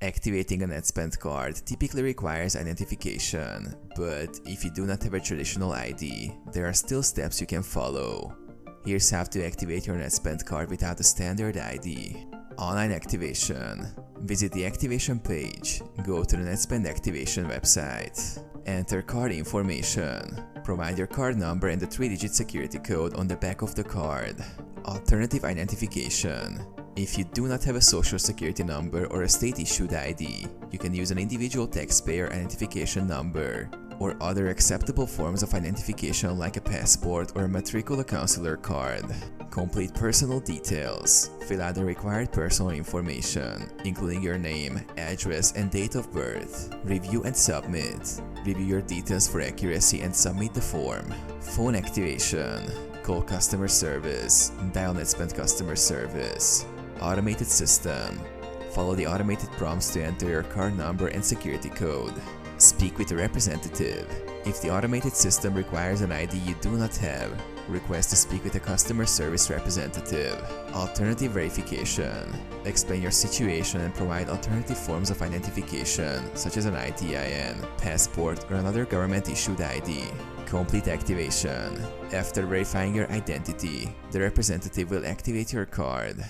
Activating a Netspend card typically requires identification, but if you do not have a traditional ID, there are still steps you can follow. Here's how to activate your Netspend card without a standard ID. Online activation. Visit the activation page, go to the Netspend activation website. Enter card information. Provide your card number and the 3-digit security code on the back of the card. Alternative identification. If you do not have a social security number or a state-issued ID, you can use an individual taxpayer identification number or other acceptable forms of identification like a passport or a matricular consular card. Complete personal details. Fill out the required personal information, including your name, address, and date of birth. Review and submit. Review your details for accuracy and submit the form. Phone activation. Call customer service. Dial Netspend customer service. Automated system. Follow the automated prompts to enter your card number and security code. Speak with a representative. If the automated system requires an ID you do not have, request to speak with a customer service representative. Alternative verification. Explain your situation and provide alternative forms of identification, such as an ITIN, passport, or another government-issued ID. Complete activation. After verifying your identity, the representative will activate your card.